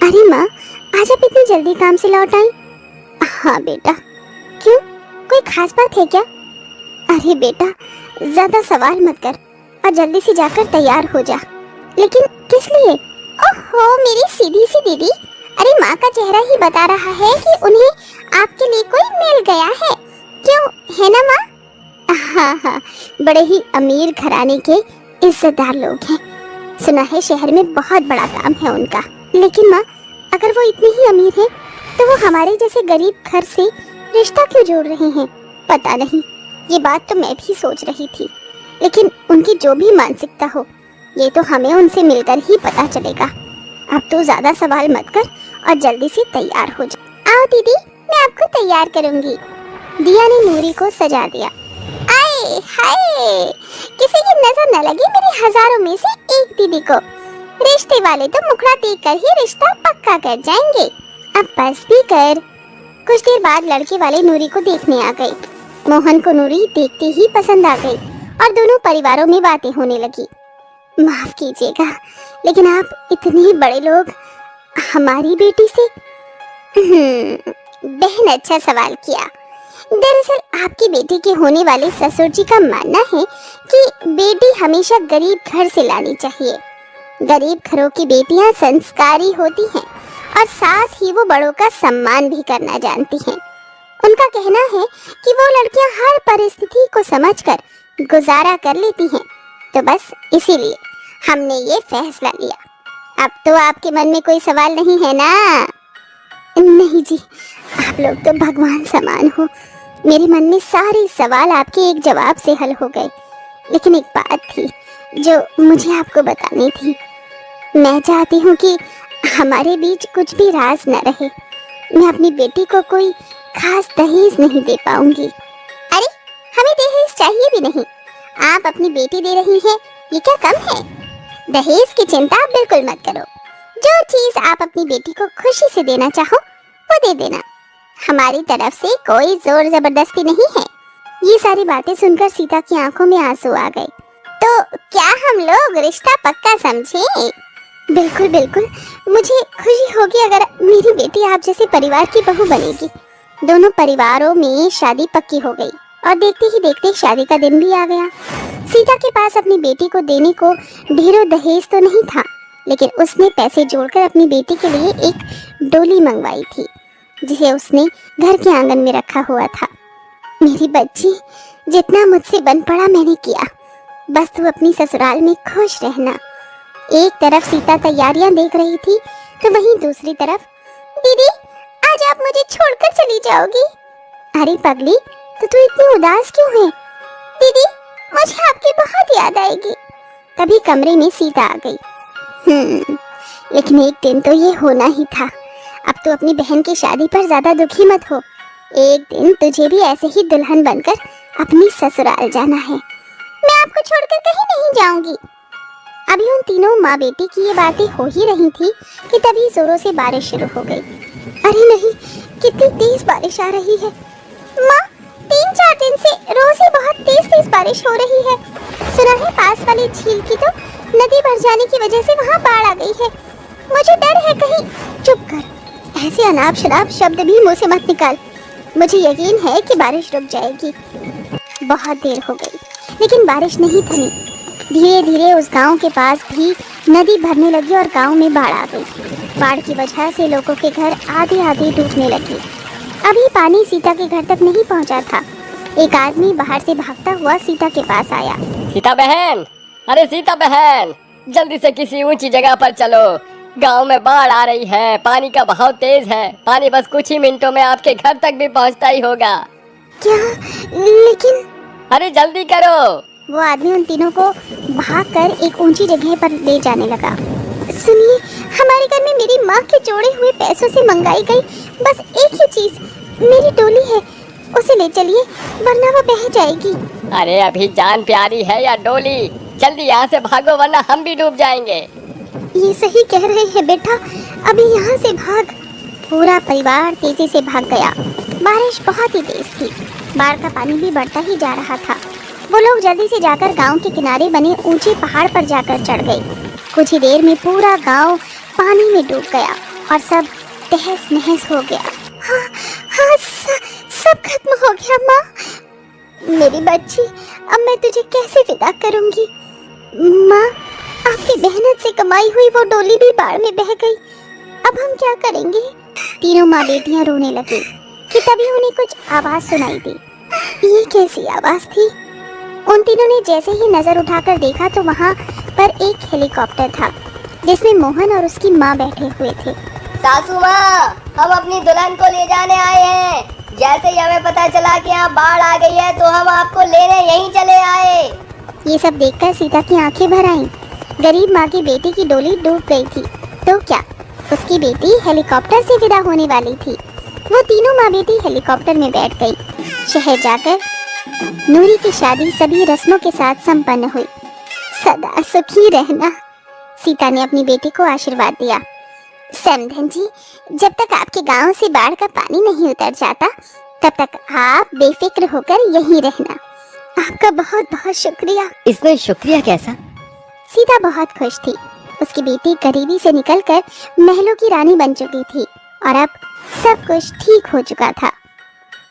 अरे माँ, आज आप इतनी जल्दी काम से लौट आई? हाँ बेटा। क्यों, कोई खास बात है क्या? अरे बेटा, ज्यादा सवाल मत कर और जल्दी से जाकर तैयार हो जा। लेकिन किस लिए? ओहो मेरी सीधी सी दीदी, अरे माँ का चेहरा ही बता रहा है कि उन्हें आपके लिए कोई मिल गया है। क्यों, है ना माँ? हाँ हाँ, बड़े ही अमीर घराने के इज्जतदार लोग हैं। सुना है शहर में बहुत बड़ा काम है उनका। लेकिन माँ, अगर वो इतने ही अमीर हैं, तो वो हमारे जैसे गरीब घर से रिश्ता क्यों जोड़ रहे हैं? पता नहीं, ये बात तो मैं भी सोच रही थी। लेकिन उनकी जो भी मानसिकता हो, ये तो हमें उनसे मिलकर ही पता चलेगा। अब तो ज्यादा सवाल मत कर और जल्दी से तैयार हो जा। आओ दीदी, मैं आपको तैयार करूंगी। दिया ने नूरी को सजा दिया। आए हाय, किसी की नजर न लगे मेरी हजारों में से एक दीदी को। रिश्ते वाले तो मुखड़ा देखकर ही रिश्ता पक्का कर जाएंगे। अब बस भी कर। कुछ देर बाद लड़के वाले नूरी को देखने आ गए। मोहन को नूरी देखते ही पसंद आ गई और दोनों परिवारों में बातें होने लगी। माफ कीजिएगा, लेकिन आप इतने बड़े लोग हमारी बेटी से? बहन, अच्छा सवाल किया। दरअसल आपकी बेटी के होने वाले ससुर जी का मानना है कि बेटी हमेशा गरीब घर से लानी चाहिए। गरीब घरों की बेटियां संस्कारी होती हैं और साथ ही वो बड़ों का सम्मान भी करना जानती हैं। उनका कहना है कि वो लड़कियां हर परिस्थिति को समझकर गुजारा कर लेती हैं। तो बस इसीलिए हमने ये फैसला लिया। अब तो आपके मन में कोई सवाल नहीं है ना? नहीं जी, आप लोग तो भगवान समान हो। मेरे मन में सारे सवाल आपके एक जवाब से हल हो गए। लेकिन एक बात थी जो मुझे आपको बतानी थी। मैं चाहती हूँ कि हमारे बीच कुछ भी राज न रहे। मैं अपनी बेटी को कोई खास दहेज नहीं दे पाऊंगी। अरे, हमें दहेज चाहिए भी नहीं। आप अपनी बेटी दे रही हैं, ये क्या कम है? दहेज की चिंता आप बिल्कुल मत करो। जो चीज आप अपनी बेटी को खुशी से देना चाहो वो दे देना। हमारी तरफ से कोई जोर जबरदस्ती नहीं है। ये सारी बातें सुनकर सीता की आंखों में आंसू आ गए। तो क्या हम लोग रिश्ता पक्का समझें? बिल्कुल बिल्कुल, मुझे खुशी होगी अगर मेरी बेटी आप जैसे परिवार की बहू बनेगी। दोनों परिवारों में शादी पक्की हो गई और देखते ही देखते शादी का दिन भी आ गया। सीता के पास अपनी बेटी को देने को ढेरों दहेज तो नहीं था, लेकिन उसने पैसे जोड़कर अपनी बेटी के लिए एक डोली मंगवाई थी, जिसे उसने घर के आंगन में रखा हुआ था। मेरी बच्ची, जितना मुझसे बन पड़ा मैंने किया। बस तू अपनी ससुराल में खुश रहना। एक तरफ सीता तैयारियां देख रही थी, तो वहीं दूसरी तरफ, दीदी आज आप मुझे छोड़कर चली जाओगी? अरे पगली, तो तू इतनी उदास क्यों है? दीदी, मुझे आपकी बहुत याद आएगी। तभी कमरे में सीता आ गई। लेकिन एक दिन तो ये होना ही था। अब तो अपनी बहन की शादी पर ज्यादा दुखी मत हो। एक दिन तुझे भी ऐसे ही दुल्हन बनकर अपनी ससुराल जाना है। मैं आपको छोड़कर कहीं नहीं जाऊंगी। अभी उन तीनों माँ बेटी की ये बातें हो ही रही थी कि तभी जोरों से बारिश शुरू हो गई। अरे नहीं, कितनी तेज बारिश आ रही है। माँ, 3-4 दिन से रोज ही बहुत तेज तेज बारिश हो रही है। सुना है पास वाली झील की तो नदी भर जाने की वजह से वहाँ बाढ़ आ गई है। मुझे डर है कहीं। चुप कर, ऐसे अनाप शनाप शब्द भी मुंह से मत निकाल। मुझे यकीन है कि बारिश रुक जाएगी। बहुत देर हो गई, लेकिन बारिश नहीं थमी। धीरे धीरे उस गांव के पास भी नदी भरने लगी और गांव में बाढ़ आ गई। बाढ़ की वजह से लोगों के घर आधे आधे डूबने लगे। अभी पानी सीता के घर तक नहीं पहुंचा था। एक आदमी बाहर से भागता हुआ सीता के पास आया। सीता बहन, अरे सीता बहन, जल्दी से किसी ऊंची जगह पर चलो। गांव में बाढ़ आ रही है, पानी का बहाव तेज है। पानी बस कुछ ही मिनटों में आपके घर तक भी पहुंचता ही होगा। क्या? लेकिन अरे जल्दी करो। वो आदमी उन तीनों को भागकर एक ऊंची जगह पर ले जाने लगा। सुनिए, हमारे घर में मेरी माँ के जोड़े हुए पैसों से मंगाई गई बस एक ही चीज, मेरी डोली है। उसे ले चलिए, वरना वो बह जाएगी। अरे अभी जान प्यारी है या डोली? जल्दी यहाँ से भागो वरना हम भी डूब जाएंगे। ये सही कह रहे हैं बेटा, अभी यहाँ से भाग। पूरा परिवार तेजी से भाग गया। बारिश बहुत ही तेज थी, बाढ़ का पानी भी बढ़ता ही जा रहा था। वो लोग जल्दी से जाकर गांव के किनारे बने ऊंचे पहाड़ पर जाकर चढ़ गए। कुछ ही देर में पूरा गांव पानी में डूब गया। और सब तहस नहस हो गया। हाँ हाँ, सब खत्म हो गया माँ। मेरी बच्ची, अब मैं तुझे कैसे विदा करूंगी? माँ, आपकी मेहनत से कमाई हुई वो डोली भी बाढ़ में बह गई। अब हम क्या करेंगे? तीनों माँ बेटियां रोने लगी कि तभी उन्हें कुछ आवाज सुनाई दी। ये कैसी आवाज थी? उन तीनों ने जैसे ही नजर उठाकर देखा तो वहाँ पर एक हेलीकॉप्टर था जिसमें मोहन और उसकी माँ बैठे हुए थे। सासू माँ, हम अपनी दुल्हन को ले जाने आए हैं। जैसे ही हमें पता चला कि यहाँ बाढ़ आ गई है तो हम आपको लेने यहीं चले आए। ये सब देखकर सीता की आंखें भर आईं। गरीब माँ की बेटी की डोली डूब गई थी तो क्या उसकी बेटी हेलीकॉप्टर से विदा होने वाली थी। वो तीनों माँ बेटी हेलीकॉप्टर में बैठ गई। शहर जाकर नूरी की शादी सभी रस्मों के साथ संपन्न हुई। सदा सुखी रहना। सीता ने अपनी बेटी को आशीर्वाद दिया। समधन जी, जब तक आपके गांव से बाढ़ का पानी नहीं उतर जाता तब तक आप बेफिक्र होकर यहीं रहना। आपका बहुत बहुत शुक्रिया। इसमें शुक्रिया कैसा? सीता बहुत खुश थी। उसकी बेटी गरीबी से निकलकर महलों की रानी बन चुकी थी और अब सब कुछ ठीक हो चुका था।